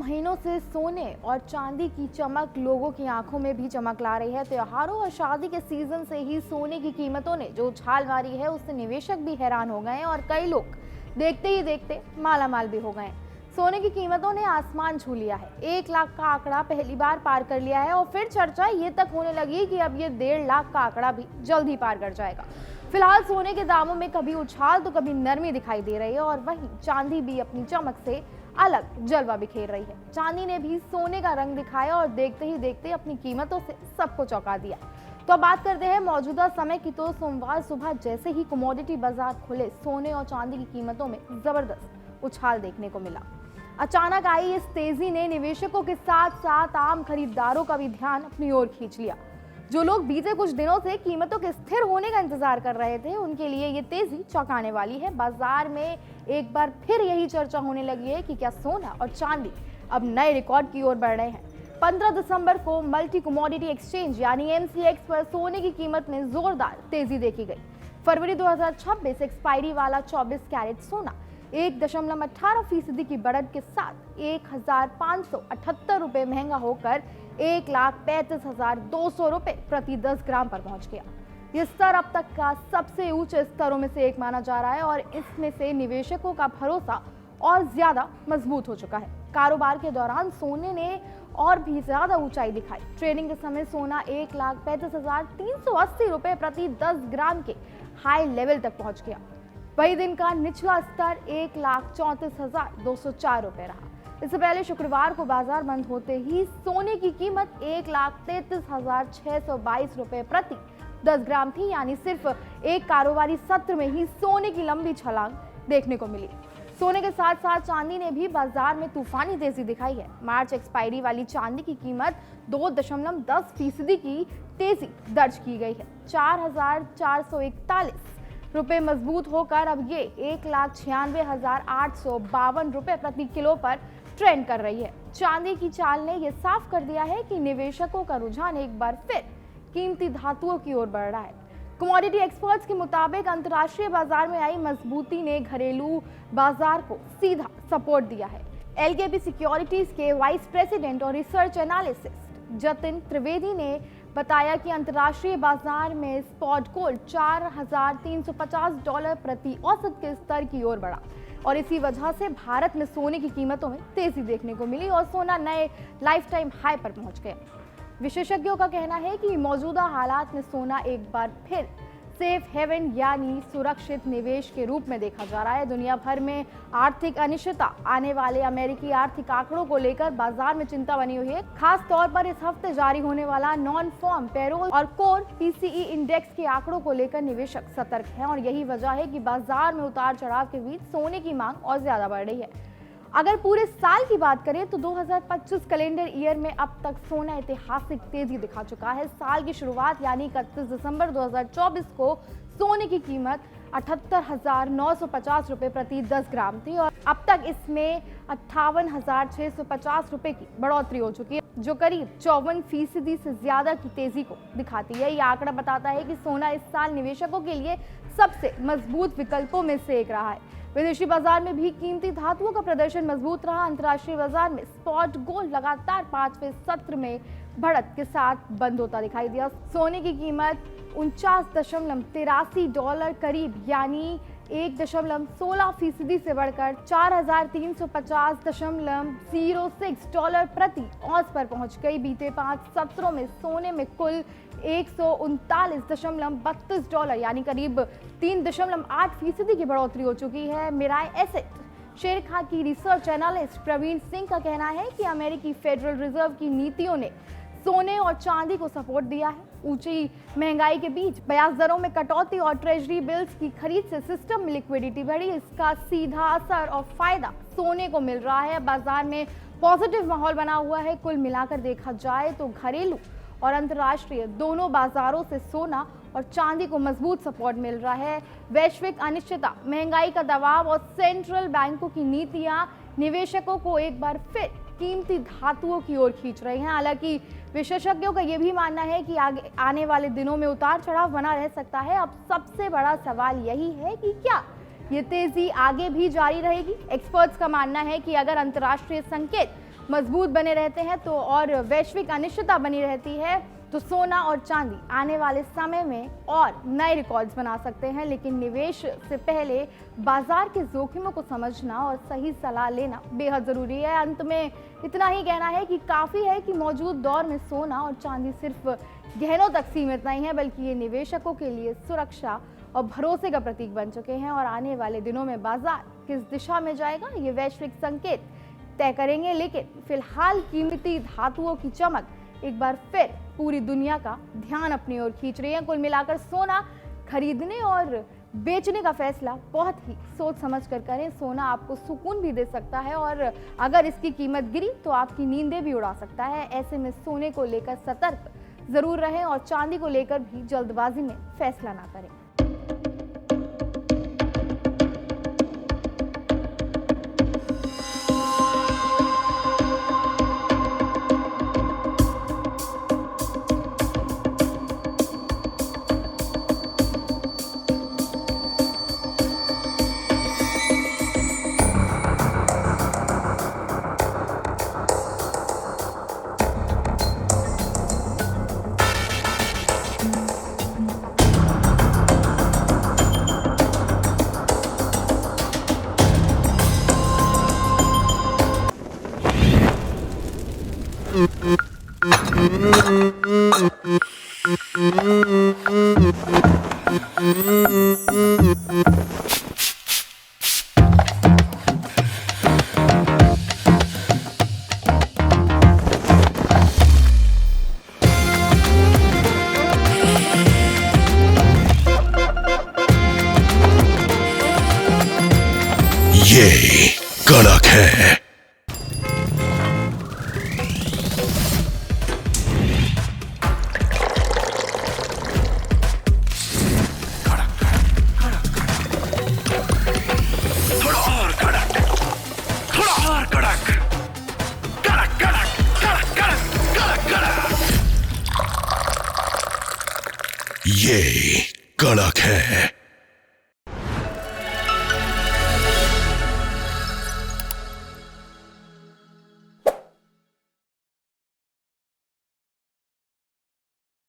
महीनों से सोने और चांदी की चमक लोगों की आंखों में भी चमक ला रही है। त्योहारों और शादी के सीजन से ही सोने की कीमतों ने जो उछाल मारी है, उससे निवेशक भी हैरान हो गए हैं और कई लोग देखते ही देखते मालामाल भी हो गए हैं। सोने की कीमतों ने आसमान छू लिया है। 1 लाख का आंकड़ा पहली बार पार कर लिया है और फिर चर्चा ये तक होने लगी कि अब ये 1.5 लाख का आंकड़ा भी जल्द ही पार कर जाएगा। फिलहाल सोने के दामों में कभी उछाल तो कभी नरमी दिखाई दे रही है और वहीं चांदी भी अपनी चमक से अलग जलवा बिखेर रही है। चांदी ने भी सोने का रंग दिखाया और देखते ही देखते अपनी कीमतों से सबको चौंका दिया। तो अब बात करते हैं मौजूदा समय की। तो सोमवार सुबह जैसे ही कमोडिटी बाजार खुले, सोने और चांदी की कीमतों में जबरदस्त उछाल देखने को मिला। अचानक आई इस तेजी ने निवेशकों के साथ साथ आम खरीदारों का भी ध्यान अपनी ओर खींच लिया। जो लोग बीते कुछ दिनों से कीमतों के स्थिर होने का इंतजार कर रहे थे, उनके लिए ये तेजी चौंकाने वाली है। बाजार में एक बार फिर यही चर्चा होने लगी है कि क्या सोना और चांदी अब नए रिकॉर्ड की ओर बढ़ रहे हैं। 15 दिसंबर को मल्टी कमोडिटी एक्सचेंज यानी MCX पर सोने की कीमत में जोरदार तेजी देखी गई। फरवरी 2026 एक्सपायरी वाला 24 कैरेट सोना 1.18% की बढ़त के साथ 1,578 रुपए महंगा होकर 1,35,200 रुपए प्रति 10 ग्राम पर पहुंच गया। यह स्तर अब तक का सबसे ऊंचे स्तरों में से एक माना जा रहा है और इसमें से निवेशकों का भरोसा और ज्यादा मजबूत हो चुका है। कारोबार के दौरान सोने ने और भी ज्यादा ऊंचाई दिखाई। ट्रेडिंग के समय सोना 1,35,380 रुपए प्रति 10 ग्राम के हाई लेवल तक पहुंच गया। वही दिन का निचला स्तर 1,34,204 रुपए रहा। इससे पहले शुक्रवार को बाजार बंद होते ही सोने की कीमत 1,33,622 रुपए प्रति 10 ग्राम थी। यानी सिर्फ एक कारोबारी सत्र में ही सोने की लंबी छलांग देखने को मिली। सोने के साथ साथ चांदी ने भी बाजार में तूफानी तेजी दिखाई है। मार्च एक्सपायरी वाली चांदी की कीमत 2.10% की तेजी दर्ज की गई है। 4,441 रुपए मजबूत होकर अब ये 1,96,852 रुपए प्रति किलो पर ट्रेंड कर रही है। चांदी की चाल ने यह साफ कर दिया है कि निवेशकों का रुझान एक बार फिर कीमती धातुओं की ओर बढ़ रहा है। कमोडिटी एक्सपर्ट्स के मुताबिक अंतर्राष्ट्रीय बाजार में आई मजबूती ने घरेलू बाजार को सीधा सपोर्ट दिया है। LKP सिक्योरिटीज के वाइस प्रेसिडेंट और रिसर्च एनालिसिस्ट जतिन त्रिवेदी ने बताया कि अंतर्राष्ट्रीय बाजार में स्पॉट गोल्ड $4,350 प्रति औसत के स्तर की ओर बढ़ा और इसी वजह से भारत में सोने की कीमतों में तेजी देखने को मिली और सोना नए लाइफ टाइम हाई पर पहुंच गया। विशेषज्ञों का कहना है कि मौजूदा हालात में सोना एक बार फिर सेफ हेवन यानी सुरक्षित निवेश के रूप में देखा जा रहा है। दुनिया भर में आर्थिक अनिश्चितता, आने वाले अमेरिकी आर्थिक आंकड़ों को लेकर बाजार में चिंता बनी हुई है। खास तौर पर इस हफ्ते जारी होने वाला नॉन फॉर्म पेरोल और कोर PCE इंडेक्स के आंकड़ों को लेकर निवेशक सतर्क हैं और यही वजह है कि बाजार में उतार चढ़ाव के बीच सोने की मांग और ज्यादा बढ़ रही है। अगर पूरे साल की बात करें तो 2025 कैलेंडर ईयर में अब तक सोना ऐतिहासिक तेजी दिखा चुका है। साल की शुरुआत यानी 31 दिसंबर 2024 को सोने की कीमत 78,950 रुपए प्रति 10 ग्राम थी और अब तक इसमें 58,650 रुपए की बढ़ोतरी हो चुकी है, जो करीब 54% से ज्यादा की तेजी को दिखाती है। यह आंकड़ा बताता है कि सोना इस साल निवेशकों के लिए सबसे मजबूत विकल्पों में से एक रहा है। विदेशी बाजार में भी कीमती धातुओं का प्रदर्शन मजबूत रहा। अंतर्राष्ट्रीय बाजार में स्पॉट गोल्ड लगातार 5वें सत्र में बढ़त के साथ बंद होता दिखाई दिया। सोने की कीमत $49.83 करीब यानी 1.16% से बढ़कर $4,350.06 प्रति औंस पर पहुंच गई। बीते 5 सत्रों में सोने में कुल $139.32 यानी करीब 3.8% की बढ़ोतरी हो चुकी है। मिराई एसेट शेर खां की रिसर्च एनालिस्ट प्रवीण सिंह का कहना है कि अमेरिकी फेडरल रिजर्व की नीतियों ने सोने और चांदी को सपोर्ट दिया है। ऊंची महंगाई के बीच ब्याज दरों में कटौती और ट्रेजरी बिल्स की खरीद से सिस्टम में लिक्विडिटी बढ़ी। इसका सीधा असर और फायदा सोने को मिल रहा है। बाजार में पॉजिटिव माहौल बना हुआ है। कुल मिलाकर देखा जाए तो घरेलू और अंतर्राष्ट्रीय दोनों बाजारों से सोना और चांदी को मजबूत सपोर्ट मिल रहा है। वैश्विक अनिश्चितता, महंगाई का दबाव और सेंट्रल बैंकों की नीतियां निवेशकों को एक बार फिर कीमती धातुओं की ओर खींच रही हैं। हालांकि विशेषज्ञों का यह भी मानना है कि आने वाले दिनों में उतार चढ़ाव बना रह सकता है। अब सबसे बड़ा सवाल यही है कि क्या ये तेजी आगे भी जारी रहेगी। एक्सपर्ट्स का मानना है कि अगर अंतर्राष्ट्रीय संकेत मजबूत बने रहते हैं तो और वैश्विक अनिश्चितता बनी रहती है तो सोना और चांदी आने वाले समय में और नए रिकॉर्ड्स बना सकते हैं। लेकिन निवेश से पहले बाजार के जोखिमों को समझना और सही सलाह लेना बेहद ज़रूरी है। अंत में इतना ही कहना है कि काफ़ी है कि मौजूद दौर में सोना और चांदी सिर्फ गहनों तक सीमित नहीं है, बल्कि ये निवेशकों के लिए सुरक्षा और भरोसे का प्रतीक बन चुके हैं। और आने वाले दिनों में बाजार किस दिशा में जाएगा ये वैश्विक संकेत तय करेंगे। लेकिन फिलहाल कीमती धातुओं की चमक एक बार फिर पूरी दुनिया का ध्यान अपनी ओर खींच रही है। कुल मिलाकर सोना खरीदने और बेचने का फैसला बहुत ही सोच समझ कर करें। सोना आपको सुकून भी दे सकता है और अगर इसकी कीमत गिरी तो आपकी नींदें भी उड़ा सकता है। ऐसे में सोने को लेकर सतर्क जरूर रहें और चांदी को लेकर भी जल्दबाजी में फैसला ना करें। ये कड़क है। ये कड़क है।